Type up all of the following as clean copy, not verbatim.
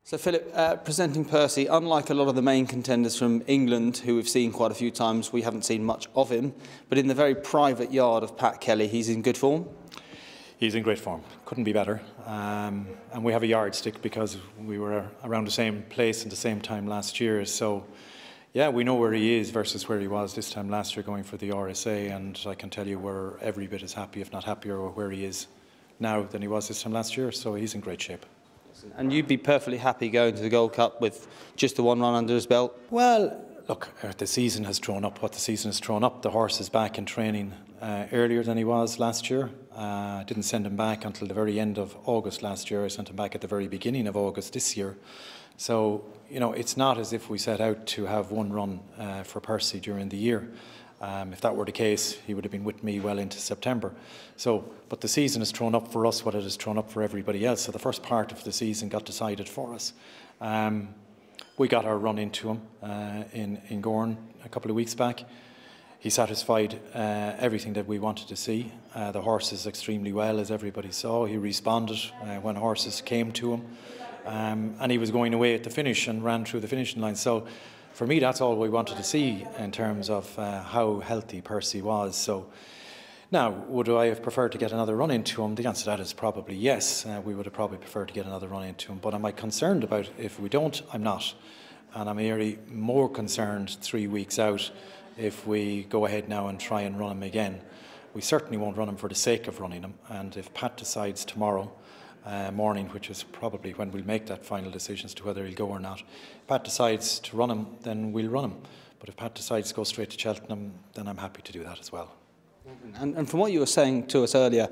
So Philip, presenting Percy, unlike a lot of the main contenders from England, who we've seen quite a few times, we haven't seen much of him, but in the very private yard of Pat Kelly, he's in good form? He's in great form, couldn't be better, and we have a yardstick because we were around the same place at the same time last year, so yeah, we know where he is versus where he was this time last year going for the RSA, and I can tell you we're every bit as happy, if not happier, where he is now than he was this time last year, so he's in great shape. And you'd be perfectly happy going to the Gold Cup with just the one run under his belt? Well, look, the season has thrown up what the season has thrown up. The horse is back in training earlier than he was last year. I didn't send him back until the very end of August last year. I sent him back at the very beginning of August this year. So, you know, it's not as if we set out to have one run for Percy during the year. If that were the case, he would have been with me well into September. So, but the season has thrown up for us what it has thrown up for everybody else. So the first part of the season got decided for us. We got our run into him in Gorn a couple of weeks back. He satisfied everything that we wanted to see. The horse is extremely well, as everybody saw. He responded when horses came to him. And he was going away at the finish and ran through the finishing line. So for me, that's all we wanted to see in terms of how healthy Percy was. So now, would I have preferred to get another run into him? The answer to that is probably yes. We would have probably preferred to get another run into him. But am I concerned about if we don't? I'm not. And I'm really more concerned 3 weeks out if we go ahead now and try and run him again. We certainly won't run him for the sake of running him. And if Pat decides tomorrow morning, which is probably when we'll make that final decision as to whether he'll go or not. If Pat decides to run him, then we'll run him. But if Pat decides to go straight to Cheltenham, then I'm happy to do that as well. And from what you were saying to us earlier,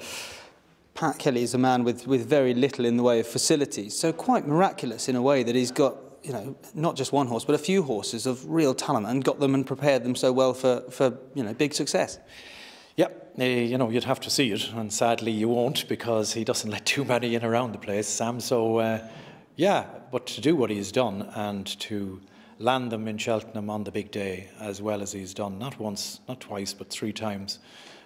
Pat Kelly is a man with very little in the way of facilities, so quite miraculous in a way that he's got, you know, not just one horse, but a few horses of real talent and got them and prepared them so well for you know, big success. Yep, you know, you'd have to see it, and sadly you won't because he doesn't let too many in around the place, Sam. So, yeah, but to do what he's done and to land them in Cheltenham on the big day as well as he's done, not once, not twice, but 3 times,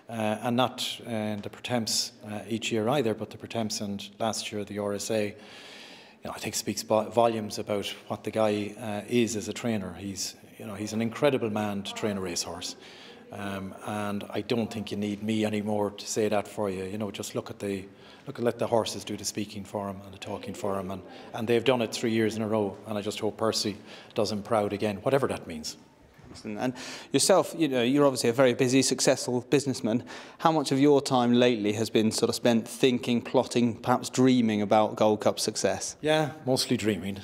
and not the Pertemps each year either, but the Pertemps and last year the RSA, you know, I think speaks volumes about what the guy is as a trainer. He's, you know, he's an incredible man to train a racehorse. And I don't think you need me anymore to say that for you. You know, just let the horses do the speaking for him and the talking for him, and they've done it 3 years in a row. And I just hope Percy does him proud again, whatever that means. And yourself, you know, you're obviously a very busy, successful businessman. How much of your time lately has been sort of spent thinking, plotting, perhaps dreaming about Gold Cup success? Yeah, mostly dreaming.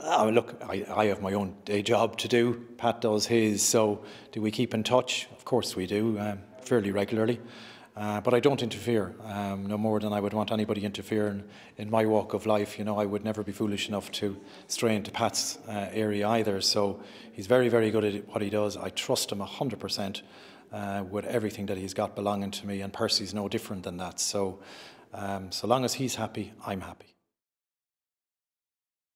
Look, I have my own day job to do. Pat does his. So do we keep in touch? Of course we do, fairly regularly. But I don't interfere, no more than I would want anybody interfering in my walk of life. You know, I would never be foolish enough to stray into Pat's area either. So he's very, very good at what he does. I trust him 100% with everything that he's got belonging to me. And Percy's no different than that. So, so long as he's happy, I'm happy.